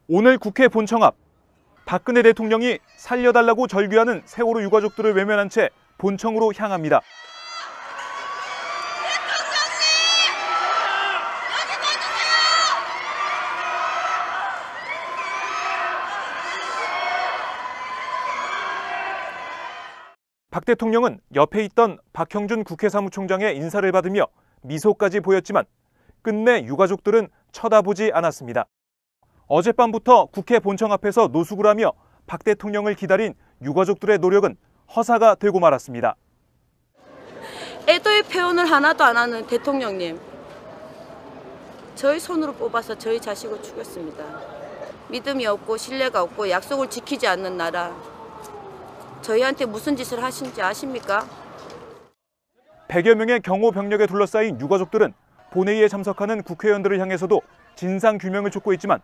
오늘 국회 본청 앞, 박근혜 대통령이 살려달라고 절규하는 세월호 유가족들을 외면한 채 본청으로 향합니다. 박 대통령은 옆에 있던 박형준 국회 사무총장의 인사를 받으며 미소까지 보였지만 끝내 유가족들은 쳐다보지 않았습니다. 어젯밤부터 국회 본청 앞에서 노숙을 하며 박 대통령을 기다린 유가족들의 노력은 허사가 되고 말았습니다. 애도의 표현을 하나도 안 하는 대통령님, 저희 손으로 뽑아서 저희 자식을 죽였습니다. 믿음이 없고 신뢰가 없고 약속을 지키지 않는 나라, 저희한테 무슨 짓을 하신지 아십니까? 100여 명의 경호 병력에 둘러싸인 유가족들은 본회의에 참석하는 국회의원들을 향해서도 진상규명을 촉구했고 있지만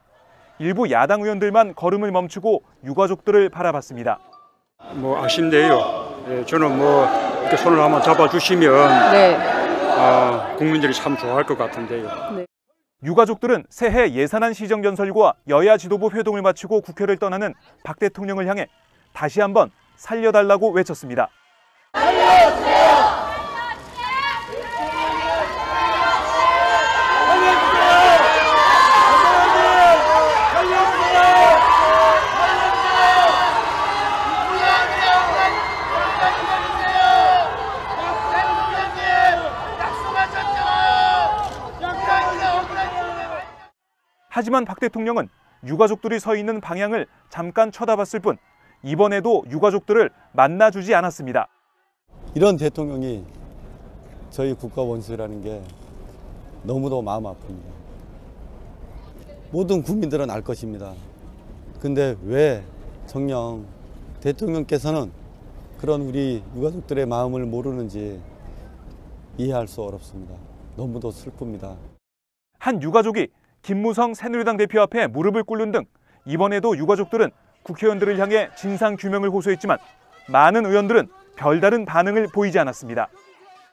일부 야당 의원들만 걸음을 멈추고 유가족들을 바라봤습니다. 아쉽네요. 저는 이렇게 손을 한번 잡아주시면 국민들이 참 좋아할 것 같은데요. 네. 유가족들은 새해 예산안 시정 연설과 여야 지도부 회동을 마치고 국회를 떠나는 박 대통령을 향해 다시 한번 살려달라고 외쳤습니다. 살려주세요! 하지만 박 대통령은 유가족들이 서 있는 방향을 잠깐 쳐다봤을 뿐 이번에도 유가족들을 만나주지 않았습니다. 이런 대통령이 저희 국가 원수라는 게 너무도 마음 아픕니다. 모든 국민들은 알 것입니다. 근데 왜 정녕 대통령께서는 그런 우리 유가족들의 마음을 모르는지 이해할 수 어렵습니다. 너무도 슬픕니다. 한 유가족이 김무성 새누리당 대표 앞에 무릎을 꿇는 등 이번에도 유가족들은 국회의원들을 향해 진상규명을 호소했지만 많은 의원들은 별다른 반응을 보이지 않았습니다.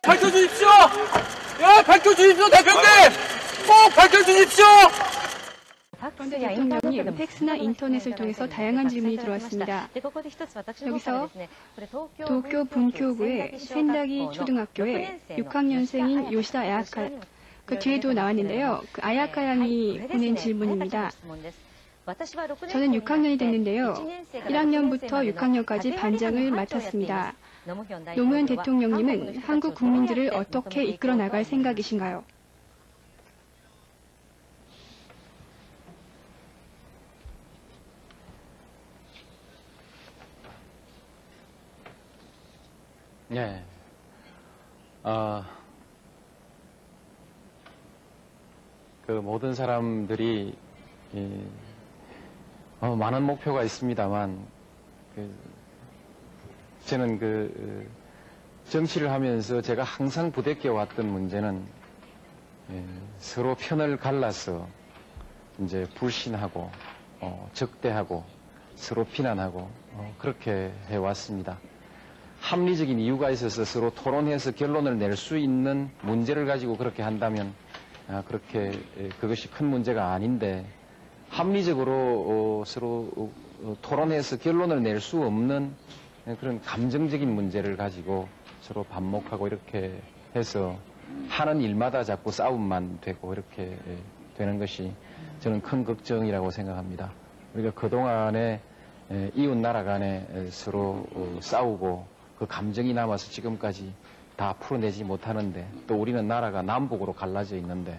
밝혀주십시오! 밝혀주십시오, 대표님! 꼭 밝혀주십시오! 그런데 대통령님, 팩스나 인터넷을 통해서 다양한 질문이 들어왔습니다. 여기서 도쿄 분교구의 센다기 초등학교의 6학년생인 요시다 아야카, 그 뒤에도 나왔는데요. 그 아야카 양이 보낸 질문입니다. 저는 6학년이 됐는데요. 1학년부터 6학년까지 반장을 맡았습니다. 노무현 대통령님은 한국 국민들을 어떻게 이끌어 나갈 생각이신가요? 네. 그 모든 사람들이 많은 목표가 있습니다만 저는 정치를 하면서 제가 항상 부대껴 왔던 문제는 서로 편을 갈라서 이제 불신하고 적대하고 서로 비난하고 그렇게 해왔습니다. 합리적인 이유가 있어서 서로 토론해서 결론을 낼 수 있는 문제를 가지고 그렇게 한다면 그것이 큰 문제가 아닌데 합리적으로 서로 토론해서 결론을 낼 수 없는 그런 감정적인 문제를 가지고 서로 반목하고 이렇게 해서 하는 일마다 자꾸 싸움만 되고 이렇게 되는 것이 저는 큰 걱정이라고 생각합니다. 우리가 그동안에 이웃 나라 간에 서로 싸우고 그 감정이 남아서 지금까지 다 풀어내지 못하는데 또 우리는 나라가 남북으로 갈라져 있는데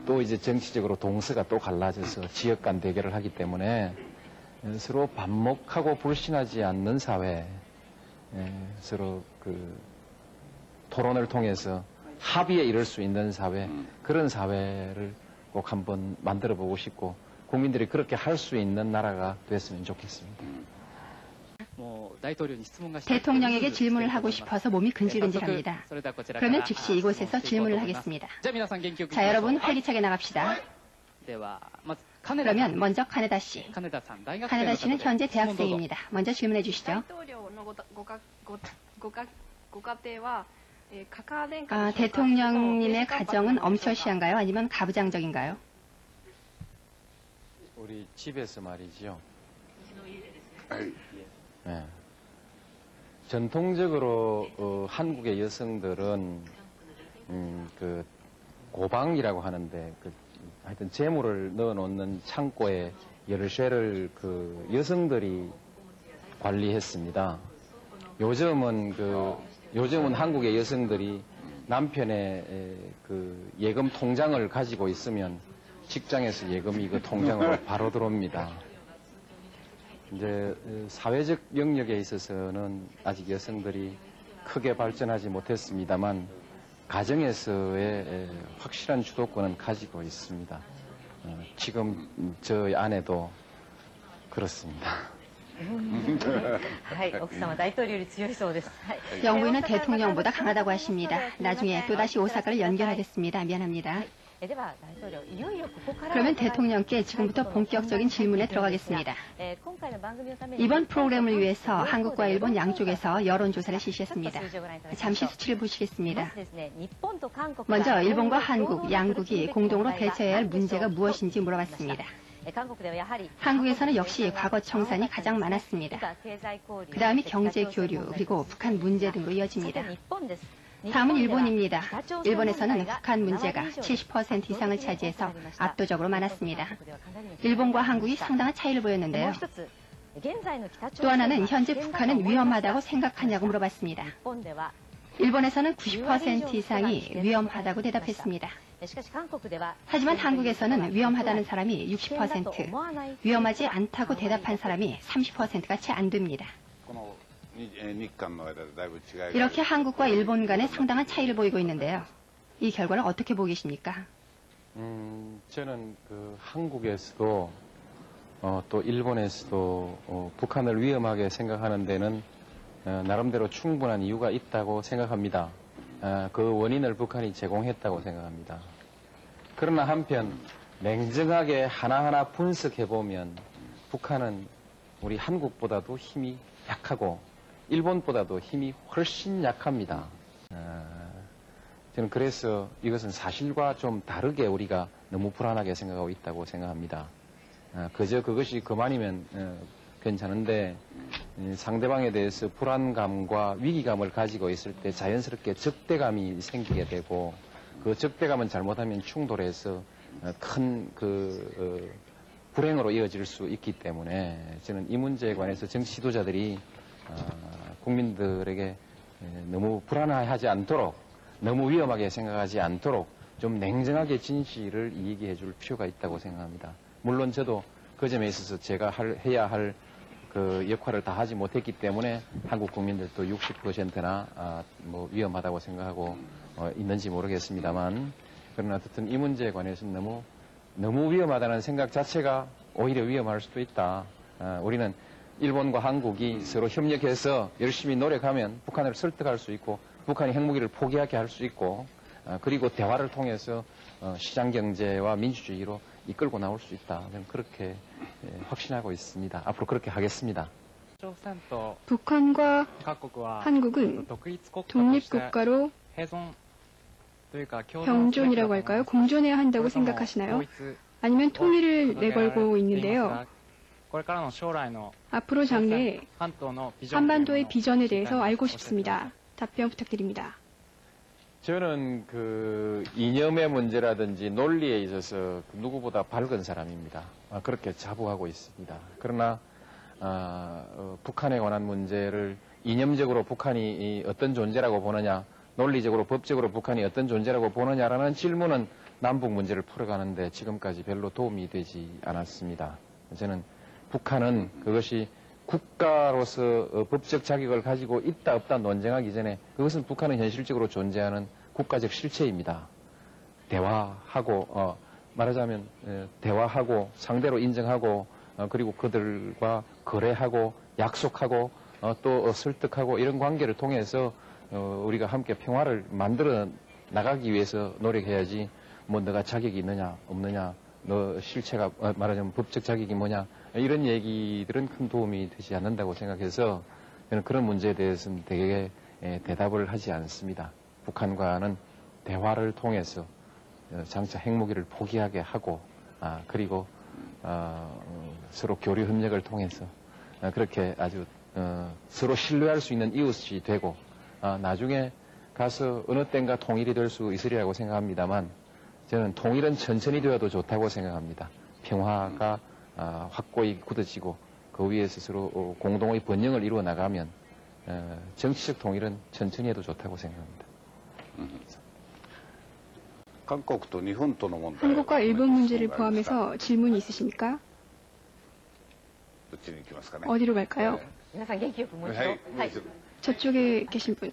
또 이제 정치적으로 동서가 또 갈라져서 지역 간 대결을 하기 때문에 서로 반목하고 불신하지 않는 사회, 서로 토론을 통해서 합의에 이를 수 있는 사회, 그런 사회를 꼭 한번 만들어 보고 싶고 국민들이 그렇게 할 수 있는 나라가 됐으면 좋겠습니다. 대통령에게 질문을 하고 싶어서 몸이 근질근질합니다. 그러면 즉시 이곳에서 질문을 하겠습니다. 자, 여러분 활기차게 나갑시다. 그러면 먼저 카네다 씨. 카네다 씨는 현재 대학생입니다. 먼저 질문해 주시죠. 대통령님의 가정은 엄처시한가요? 아니면 가부장적인가요? 우리 집에서 말이지요. 네. 전통적으로 한국의 여성들은 그 고방이라고 하는데 하여튼 재물을 넣어놓는 창고에 열쇠를 그 여성들이 관리했습니다. 요즘은 한국의 여성들이 남편의 그 예금 통장을 가지고 있으면 직장에서 예금이 그 통장으로 바로 들어옵니다. 이제 사회적 영역에 있어서는 아직 여성들이 크게 발전하지 못했습니다만 가정에서의 확실한 주도권은 가지고 있습니다. 지금 저희 아내도 그렇습니다. 영부인은 대통령보다 강하다고 하십니다. 나중에 또다시 오사카를 연결하겠습니다. 미안합니다. 그러면 대통령께 지금부터 본격적인 질문에 들어가겠습니다. 이번 프로그램을 위해서 한국과 일본 양쪽에서 여론조사를 실시했습니다. 잠시 수치를 보시겠습니다. 먼저 일본과 한국, 양국이 공동으로 대처해야 할 문제가 무엇인지 물어봤습니다. 한국에서는 역시 과거 청산이 가장 많았습니다. 그 다음이 경제 교류, 그리고 북한 문제 등으로 이어집니다. 다음은 일본입니다. 일본에서는 북한 문제가 70% 이상을 차지해서 압도적으로 많았습니다. 일본과 한국이 상당한 차이를 보였는데요. 또 하나는 현재 북한은 위험하다고 생각하냐고 물어봤습니다. 일본에서는 90% 이상이 위험하다고 대답했습니다. 하지만 한국에서는 위험하다는 사람이 60%, 위험하지 않다고 대답한 사람이 30%가 채 안 됩니다. 이렇게 한국과 일본 간에 상당한 차이를 보이고 있는데요. 이 결과를 어떻게 보고 계십니까? 저는 그 한국에서도 또 일본에서도 북한을 위험하게 생각하는 데는 나름대로 충분한 이유가 있다고 생각합니다. 그 원인을 북한이 제공했다고 생각합니다. 그러나 한편 냉정하게 하나하나 분석해보면 북한은 우리 한국보다도 힘이 약하고 일본보다도 힘이 훨씬 약합니다. 저는 그래서 이것은 사실과 좀 다르게 우리가 너무 불안하게 생각하고 있다고 생각합니다. 그저 그것이 그만이면 괜찮은데 상대방에 대해서 불안감과 위기감을 가지고 있을 때 자연스럽게 적대감이 생기게 되고 그 적대감은 잘못하면 충돌해서 큰 불행으로 이어질 수 있기 때문에 저는 이 문제에 관해서 정치 지도자들이 국민들에게 너무 불안해하지 않도록 너무 위험하게 생각하지 않도록 좀 냉정하게 진실을 얘기해 줄 필요가 있다고 생각합니다. 물론 저도 그 점에 있어서 제가 해야 할 그 역할을 다 하지 못했기 때문에 한국 국민들도 60%나 위험하다고 생각하고 있는지 모르겠습니다만 그러나 어쨌든 이 문제에 관해서는 너무 위험하다는 생각 자체가 오히려 위험할 수도 있다. 우리는 일본과 한국이 서로 협력해서 열심히 노력하면 북한을 설득할 수 있고 북한이 핵무기를 포기하게 할 수 있고 그리고 대화를 통해서 시장경제와 민주주의로 이끌고 나올 수 있다. 저는 그렇게 확신하고 있습니다. 앞으로 그렇게 하겠습니다. 북한과 한국은 독립국가로 병존이라고 할까요? 공존해야 한다고 생각하시나요? 아니면 통일을 내걸고 있는데요. 앞으로 장래에 한반도의 비전에 대해서 알고 싶습니다. 답변 부탁드립니다. 저는 그 이념의 문제라든지 논리에 있어서 누구보다 밝은 사람입니다. 그렇게 자부하고 있습니다. 그러나 북한에 관한 문제를 이념적으로 북한이 어떤 존재라고 보느냐, 논리적으로 법적으로 북한이 어떤 존재라고 보느냐라는 질문은 남북 문제를 풀어가는데 지금까지 별로 도움이 되지 않았습니다. 저는 북한은 그것이 국가로서 법적 자격을 가지고 있다 없다 논쟁하기 전에 그것은 북한은 현실적으로 존재하는 국가적 실체입니다. 대화하고 말하자면 대화하고 상대로 인정하고 그리고 그들과 거래하고 약속하고 또 설득하고 이런 관계를 통해서 우리가 함께 평화를 만들어 나가기 위해서 노력해야지 뭐 너가 자격이 있느냐 없느냐 너 실체가 말하자면 법적 자격이 뭐냐 이런 얘기들은 큰 도움이 되지 않는다고 생각해서 저는 그런 문제에 대해서는 되게 대답을 하지 않습니다. 북한과는 대화를 통해서 장차 핵무기를 포기하게 하고 그리고 서로 교류 협력을 통해서 그렇게 아주 서로 신뢰할 수 있는 이웃이 되고 나중에 가서 어느 때인가 통일이 될 수 있으리라고 생각합니다만 저는 통일은 천천히 되어도 좋다고 생각합니다. 평화가 확고히 굳어지고 그 위에서 서로 공동의 번영을 이루어 나가면 정치적 통일은 천천히 해도 좋다고 생각합니다. 한국과 일본 문제를 포함해서 질문이 있으십니까? 어디로 갈까요? 저쪽에 계신 분.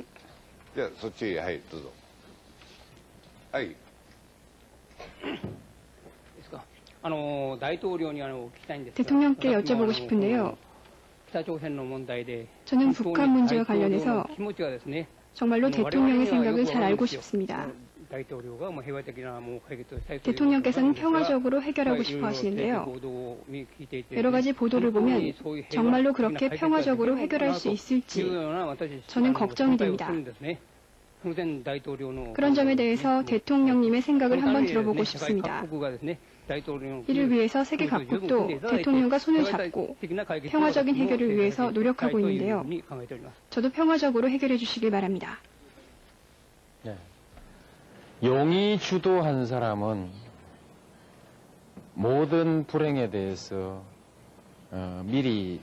대통령께 여쭤보고 싶은데요. 저는 북한 문제와 관련해서 정말로 대통령의 생각을 잘 알고 싶습니다. 대통령께서는 평화적으로 해결하고 싶어 하시는데요. 여러 가지 보도를 보면 정말로 그렇게 평화적으로 해결할 수 있을지 저는 걱정이 됩니다. 그런 점에 대해서 대통령님의 생각을 한번 들어보고 싶습니다. 이를 위해서 세계 각국도 대통령과 손을 잡고 평화적인 해결을 위해서 노력하고 있는데요. 저도 평화적으로 해결해 주시길 바랍니다. 네. 용이 주도한 사람은 모든 불행에 대해서 미리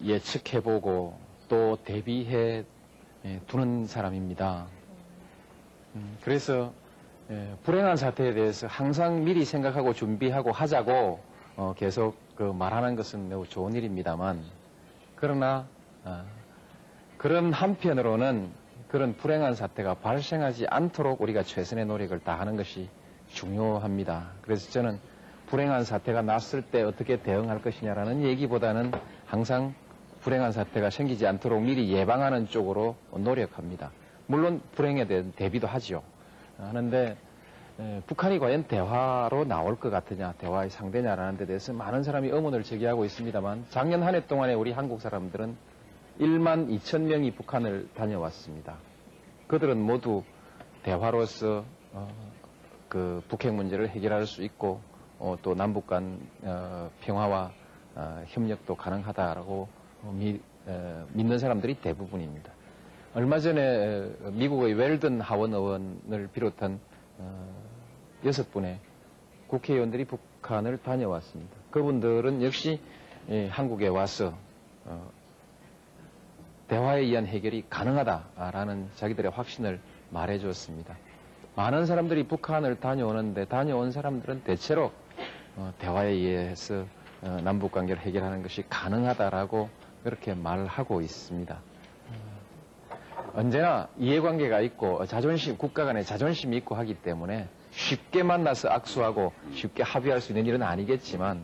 예측해보고 또 대비해 두는 사람입니다. 그래서 불행한 사태에 대해서 항상 미리 생각하고 준비하고 하자고 계속 말하는 것은 매우 좋은 일입니다만 그러나 그런 한편으로는 그런 불행한 사태가 발생하지 않도록 우리가 최선의 노력을 다하는 것이 중요합니다. 그래서 저는 불행한 사태가 났을 때 어떻게 대응할 것이냐라는 얘기보다는 항상 불행한 사태가 생기지 않도록 미리 예방하는 쪽으로 노력합니다. 물론 불행에 대한 대비도 하죠. 하는데 북한이 과연 대화로 나올 것 같으냐, 대화의 상대냐라는 데 대해서 많은 사람이 의문을 제기하고 있습니다만 작년 한 해 동안에 우리 한국 사람들은 1만 2천 명이 북한을 다녀왔습니다. 그들은 모두 대화로서 그 북핵 문제를 해결할 수 있고 또 남북 간 평화와 협력도 가능하다라고 믿는 사람들이 대부분입니다. 얼마 전에 미국의 웰든 하원 의원을 비롯한 6분의 국회의원들이 북한을 다녀왔습니다. 그분들은 역시 한국에 와서 대화에 의한 해결이 가능하다라는 자기들의 확신을 말해주었습니다. 많은 사람들이 북한을 다녀오는데 다녀온 사람들은 대체로 대화에 의해서 남북관계를 해결하는 것이 가능하다라고 그렇게 말하고 있습니다. 언제나 이해관계가 있고 자존심, 국가 간에 자존심이 있고 하기 때문에 쉽게 만나서 악수하고 쉽게 합의할 수 있는 일은 아니겠지만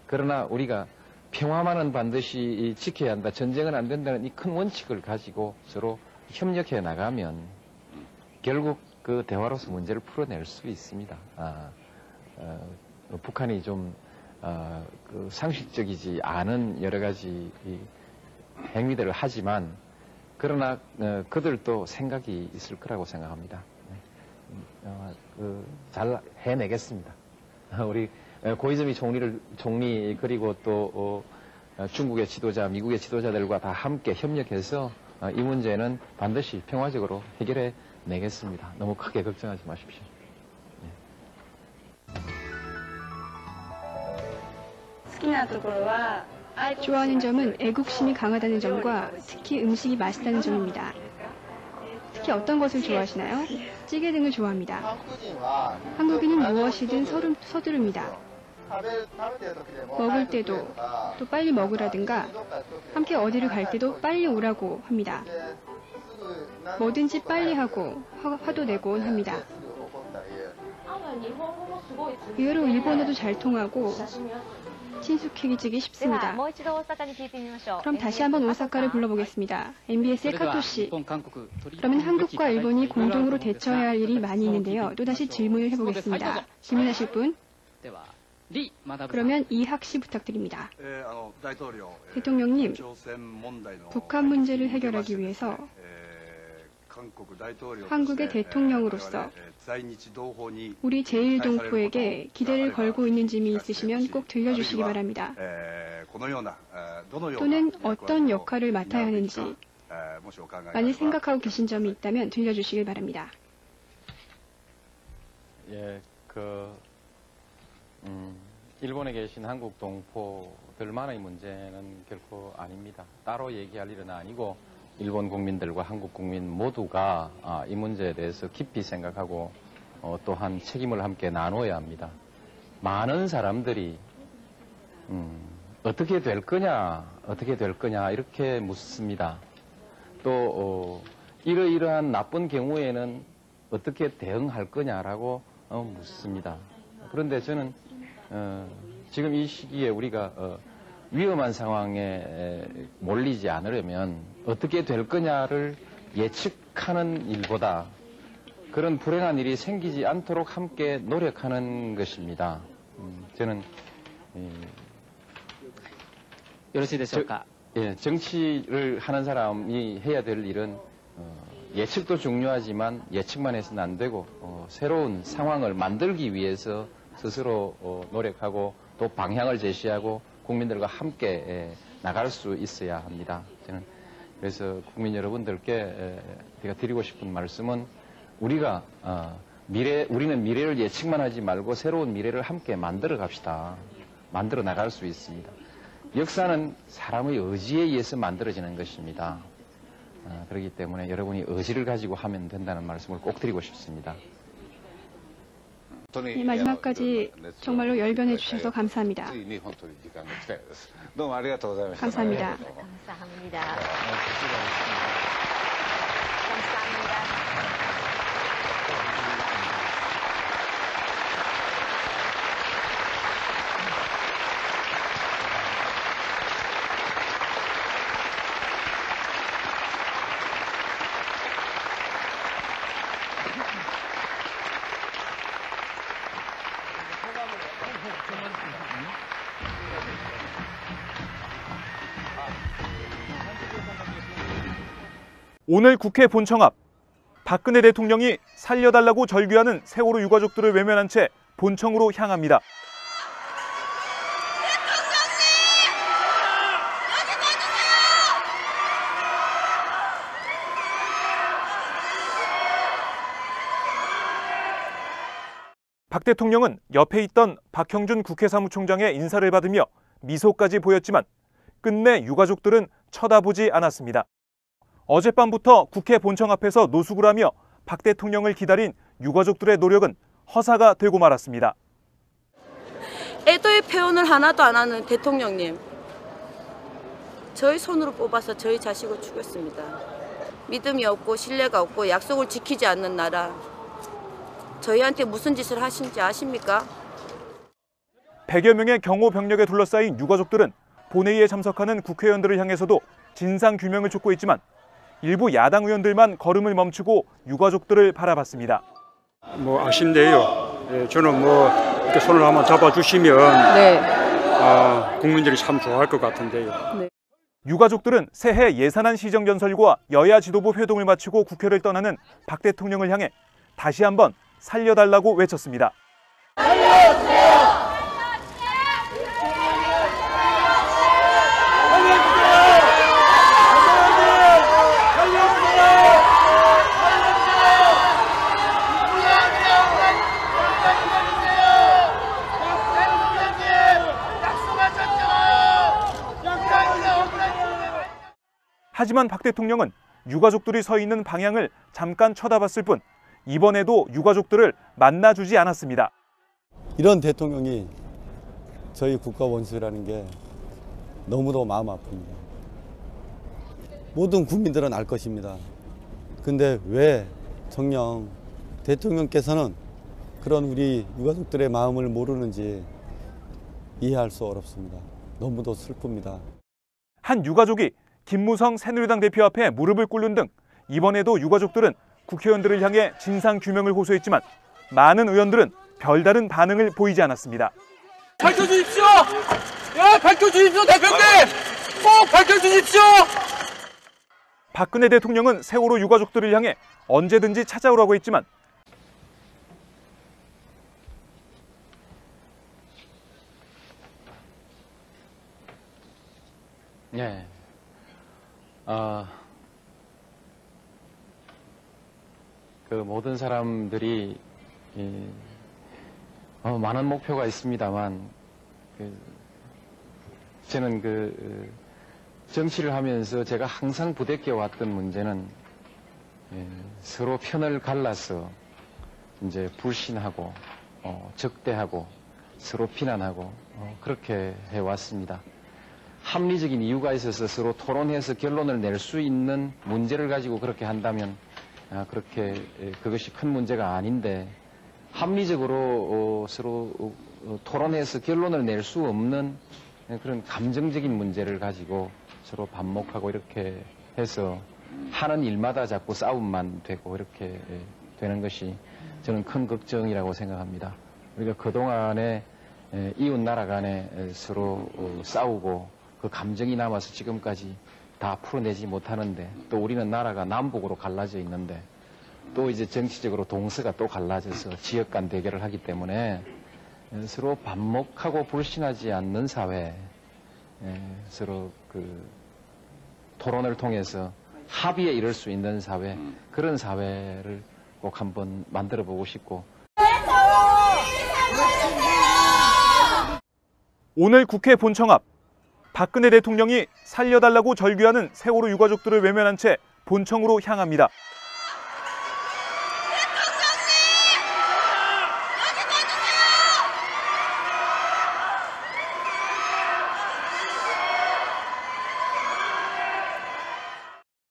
그러나 우리가 평화만은 반드시 지켜야 한다, 전쟁은 안 된다는 이 큰 원칙을 가지고 서로 협력해 나가면 결국 그 대화로서 문제를 풀어낼 수 있습니다. 북한이 좀 그 상식적이지 않은 여러 가지 행위들을 하지만 그러나 그들도 생각이 있을 거라고 생각합니다. 잘 해내겠습니다. 우리 고이즈미 총리 그리고 또 중국의 지도자, 미국의 지도자들과 다 함께 협력해서 이 문제는 반드시 평화적으로 해결해 내겠습니다. 너무 크게 걱정하지 마십시오. 좋아하는 점은 애국심이 강하다는 점과 특히 음식이 맛있다는 점입니다. 특히 어떤 것을 좋아하시나요? 찌개 등을 좋아합니다. 한국인은 무엇이든 서두릅니다. 먹을 때도 또 빨리 먹으라든가 함께 어디를 갈 때도 빨리 오라고 합니다. 뭐든지 빨리 하고 화도 내곤 합니다. 의외로 일본어도 잘 통하고 친숙해지기 쉽습니다. 그럼 다시 한번 오사카를 불러보겠습니다. MBS의 카토씨. 그러면 한국과 일본이 공동으로 대처해야 할 일이 많이 있는데요. 또다시 질문을 해보겠습니다. 질문하실 분? 그러면 이학 씨 부탁드립니다. 대통령님, 북한 문제를 해결하기 위해서 한국의 대통령으로서 우리 제1동포에게 기대를 걸고 있는 점이 있으시면 꼭 들려주시기 바랍니다. 또는 어떤 역할을 맡아야 하는지 만일 생각하고 계신 점이 있다면 들려주시길 바랍니다. 예, 일본에 계신 한국 동포들만의 문제는 결코 아닙니다. 따로 얘기할 일은 아니고 일본 국민들과 한국 국민 모두가 이 문제에 대해서 깊이 생각하고 또한 책임을 함께 나눠야 합니다. 많은 사람들이 어떻게 될 거냐 이렇게 묻습니다. 또 이러이러한 나쁜 경우에는 어떻게 대응할 거냐라고 묻습니다. 그런데 저는 지금 이 시기에 우리가 위험한 상황에 몰리지 않으려면 어떻게 될 거냐를 예측하는 일보다 그런 불행한 일이 생기지 않도록 함께 노력하는 것입니다. 저는 정치를 하는 사람이 해야 될 일은 예측도 중요하지만 예측만 해서는 안 되고 새로운 상황을 만들기 위해서 스스로 노력하고 또 방향을 제시하고 국민들과 함께 나갈 수 있어야 합니다. 저는 그래서 국민 여러분들께 제가 드리고 싶은 말씀은 우리는 미래를 예측만 하지 말고 새로운 미래를 함께 만들어 갑시다. 만들어 나갈 수 있습니다. 역사는 사람의 의지에 의해서 만들어지는 것입니다. 그렇기 때문에 여러분이 의지를 가지고 하면 된다는 말씀을 꼭 드리고 싶습니다. 마지막까지 정말로 열변해 주셔서 감사합니다. 감사합니다. 오늘 국회 본청 앞 박근혜 대통령이 살려달라고 절규하는 세월호 유가족들을 외면한 채 본청으로 향합니다. 박 대통령은 옆에 있던 박형준 국회 사무총장의 인사를 받으며 미소까지 보였지만 끝내 유가족들은 쳐다보지 않았습니다. 어젯밤부터 국회 본청 앞에서 노숙을 하며 박 대통령을 기다린 유가족들의 노력은 허사가 되고 말았습니다. 애도의 표현을 하나도 안 하는 대통령님, 저희 손으로 뽑아서 저희 자식을 죽였습니다. 믿음이 없고 신뢰가 없고 약속을 지키지 않는 나라, 저희한테 무슨 짓을 하신지 아십니까? 100여 명의 경호 병력에 둘러싸인 유가족들은 본회의에 참석하는 국회의원들을 향해서도 진상규명을 촉구했고 있지만 일부 야당 의원들만 걸음을 멈추고 유가족들을 바라봤습니다. 아쉽네요. 저는 이렇게 손을 한번 잡아주시면 국민들이 참 좋아할 것 같은데요. 네. 유가족들은 새해 예산안 시정 연설과 여야 지도부 회동을 마치고 국회를 떠나는 박 대통령을 향해 다시 한번 살려달라고 외쳤습니다. 살려주세요! 하지만 박 대통령은 유가족들이 서 있는 방향을 잠깐 쳐다봤을 뿐 이번에도 유가족들을 만나주지 않았습니다. 이런 대통령이 저희 국가 원수라는 게 너무도 마음 아픕니다. 모든 국민들은 알 것입니다. 근데 왜 정녕 대통령께서는 그런 우리 유가족들의 마음을 모르는지 이해할 수 어렵습니다. 너무도 슬픕니다. 한 유가족이 김무성 새누리당 대표 앞에 무릎을 꿇는 등 이번에도 유가족들은 국회의원들을 향해 진상규명을 호소했지만 많은 의원들은 별다른 반응을 보이지 않았습니다. 밝혀주십시오! 밝혀주십시오, 대표님! 꼭 밝혀주십시오! 박근혜 대통령은 세월호 유가족들을 향해 언제든지 찾아오라고 했지만 네. 그 모든 사람들이 많은 목표가 있습니다만 저는 정치를 하면서 제가 항상 부대껴 왔던 문제는 서로 편을 갈라서 이제 불신하고 적대하고 서로 비난하고 그렇게 해왔습니다. 합리적인 이유가 있어서 서로 토론해서 결론을 낼 수 있는 문제를 가지고 그렇게 한다면 그것이 큰 문제가 아닌데 합리적으로 서로 토론해서 결론을 낼 수 없는 그런 감정적인 문제를 가지고 서로 반목하고 이렇게 해서 하는 일마다 자꾸 싸움만 되고 이렇게 되는 것이 저는 큰 걱정이라고 생각합니다. 우리가 그동안에 이웃 나라 간에 서로 싸우고 그 감정이 남아서 지금까지 다 풀어내지 못하는데 또 우리는 나라가 남북으로 갈라져 있는데 또 이제 정치적으로 동서가 또 갈라져서 지역 간 대결을 하기 때문에 서로 반목하고 불신하지 않는 사회, 서로 토론을 통해서 합의에 이를 수 있는 사회, 그런 사회를 꼭 한번 만들어 보고 싶고. 오늘 국회 본청 앞 박근혜 대통령이 살려달라고 절규하는 세월호 유가족들을 외면한 채 본청으로 향합니다.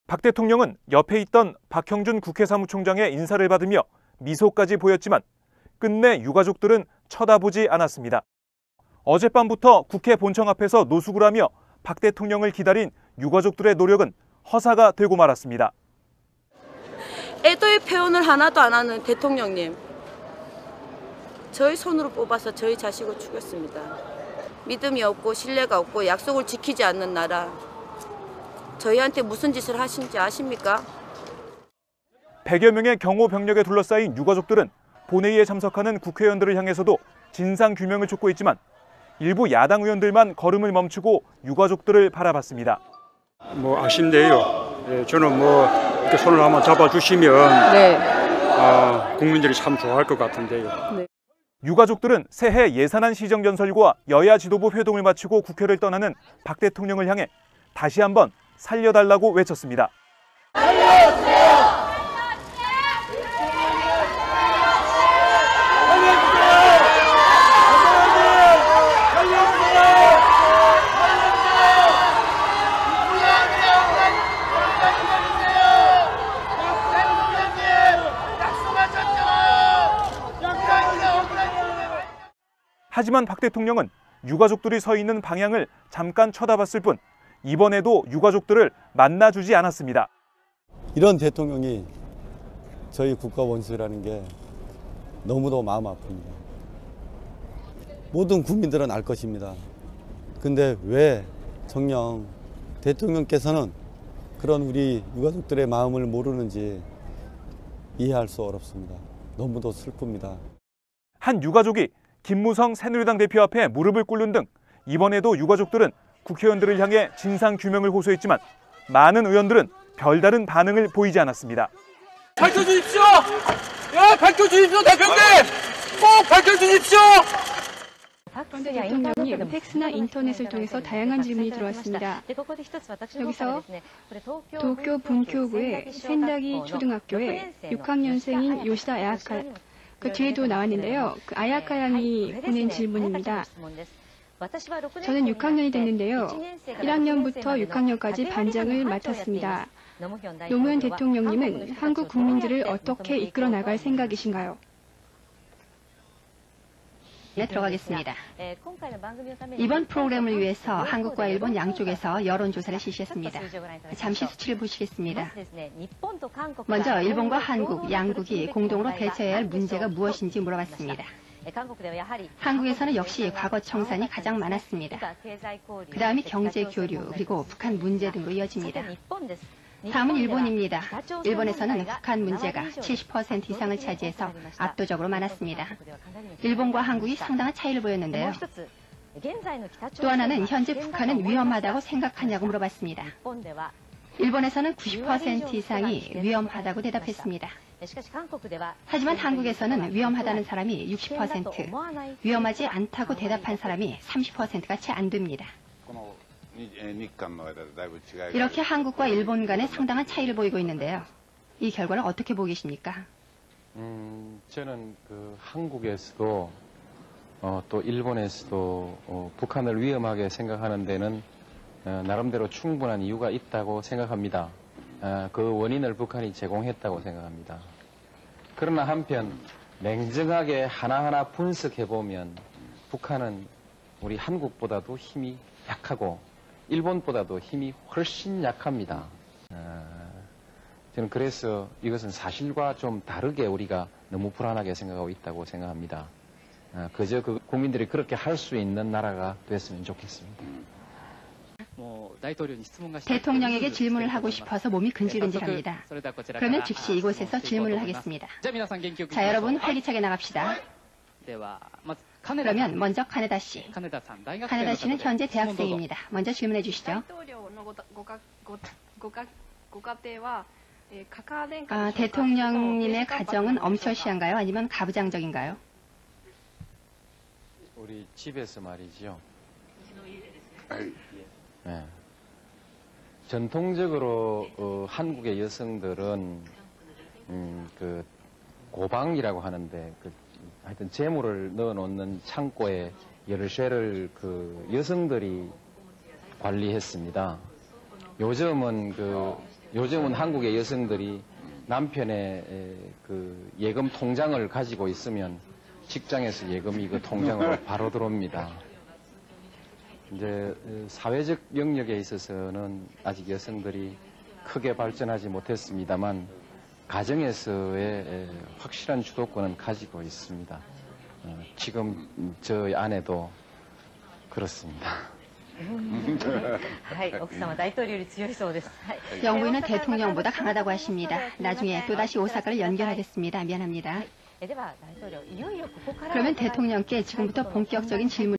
박 대통령은 옆에 있던 박형준 국회 사무총장의 인사를 받으며 미소까지 보였지만 끝내 유가족들은 쳐다보지 않았습니다. 어젯밤부터 국회 본청 앞에서 노숙을 하며 박 대통령을 기다린 유가족들의 노력은 허사가 되고 말았습니다. 애도의 표현을 하나도 안 하는 대통령님, 저희 손으로 뽑아서 저희 자식을 죽였습니다. 믿음이 없고 신뢰가 없고 약속을 지키지 않는 나라, 저희한테 무슨 짓을 하신지 아십니까? 100여 명의 경호 병력에 둘러싸인 유가족들은 본회의에 참석하는 국회의원들을 향해서도 진상규명을 촉구했고 있지만 일부 야당 의원들만 걸음을 멈추고 유가족들을 바라봤습니다. 아쉽네요. 저는 이렇게 손을 한번 잡아주시면 국민들이 참 좋아할 것 같은데요. 네. 유가족들은 새해 예산안 시정 연설과 여야 지도부 회동을 마치고 국회를 떠나는 박 대통령을 향해 다시 한번 살려달라고 외쳤습니다. 하지만 박 대통령은 유가족들이 서 있는 방향을 잠깐 쳐다봤을 뿐 이번에도 유가족들을 만나주지 않았습니다. 이런 대통령이 저희 국가 원수라는 게 너무도 마음 아픕니다. 모든 국민들은 알 것입니다. 근데 왜 정녕 대통령께서는 그런 우리 유가족들의 마음을 모르는지 이해할 수 어렵습니다. 너무도 슬픕니다. 한 유가족이 김무성 새누리당 대표 앞에 무릎을 꿇는 등 이번에도 유가족들은 국회의원들을 향해 진상규명을 호소했지만 많은 의원들은 별다른 반응을 보이지 않았습니다. 밝혀주십시오! 예, 밝혀주십시오, 대표님! 꼭 밝혀주십시오! 그런데 대통령님, 팩스나 인터넷을 통해서 다양한 질문이 들어왔습니다. 여기서 도쿄 분교구의 센다기 초등학교의 6학년생인 요시다 아야카, 그 뒤에도 나왔는데요. 그 아야카 양이 보낸 질문입니다. 저는 6학년이 됐는데요. 1학년부터 6학년까지 반장을 맡았습니다. 노무현 대통령님은 한국 국민들을 어떻게 이끌어 나갈 생각이신가요? 네, 들어가겠습니다. 이번 프로그램을 위해서 한국과 일본 양쪽에서 여론조사를 실시했습니다. 잠시 수치를 보시겠습니다. 먼저 일본과 한국, 양국이 공동으로 대처해야 할 문제가 무엇인지 물어봤습니다. 한국에서는 역시 과거 청산이 가장 많았습니다. 그 다음이 경제 교류, 그리고 북한 문제 등으로 이어집니다. 다음은 일본입니다. 일본에서는 북한 문제가 70% 이상을 차지해서 압도적으로 많았습니다. 일본과 한국이 상당한 차이를 보였는데요. 또 하나는 현재 북한은 위험하다고 생각하냐고 물어봤습니다. 일본에서는 90% 이상이 위험하다고 대답했습니다. 하지만 한국에서는 위험하다는 사람이 60%, 위험하지 않다고 대답한 사람이 30%가 채 안 됩니다. 이렇게 한국과 일본 간에 상당한 차이를 보이고 있는데요. 이 결과를 어떻게 보고 계십니까? 저는 한국에서도 또 일본에서도 북한을 위험하게 생각하는 데는 나름대로 충분한 이유가 있다고 생각합니다. 그 원인을 북한이 제공했다고 생각합니다. 그러나 한편 냉정하게 하나하나 분석해보면 북한은 우리 한국보다도 힘이 약하고 일본보다도 힘이 훨씬 약합니다. 저는 그래서 이것은 사실과 좀 다르게 우리가 너무 불안하게 생각하고 있다고 생각합니다. 그저 국민들이 그렇게 할 수 있는 나라가 됐으면 좋겠습니다. 대통령에게 질문을 하고 싶어서 몸이 근질근질합니다. 그러면 즉시 이곳에서 질문을 하겠습니다. 자, 여러분 활기차게 나갑시다. 그러면 먼저 카네다 씨. 카네다 씨는 현재 대학생입니다. 먼저 질문해 주시죠. 대통령님의 가정은 엄처시한가요? 아니면 가부장적인가요? 우리 집에서 말이죠. 네. 전통적으로 한국의 여성들은 고방이라고 하는데 하여튼 재물을 넣어놓는 창고에 열쇠를 여성들이 관리했습니다. 요즘은 한국의 여성들이 남편의 예금 통장을 가지고 있으면 직장에서 예금이 그 통장으로 바로 들어옵니다. 이제 사회적 영역에 있어서는 아직 여성들이 크게 발전하지 못했습니다만 가정에서의 확실한 주도권은 가지고 있습니다. 지금 저희 아내도 그렇습니다. 영부인은 대통령보다 강하다고 하십니다. 나중에 또다시 오사카를 연결하겠습니다. 미안합니다. 그러면 대통령께 지금부터 본격적인 질문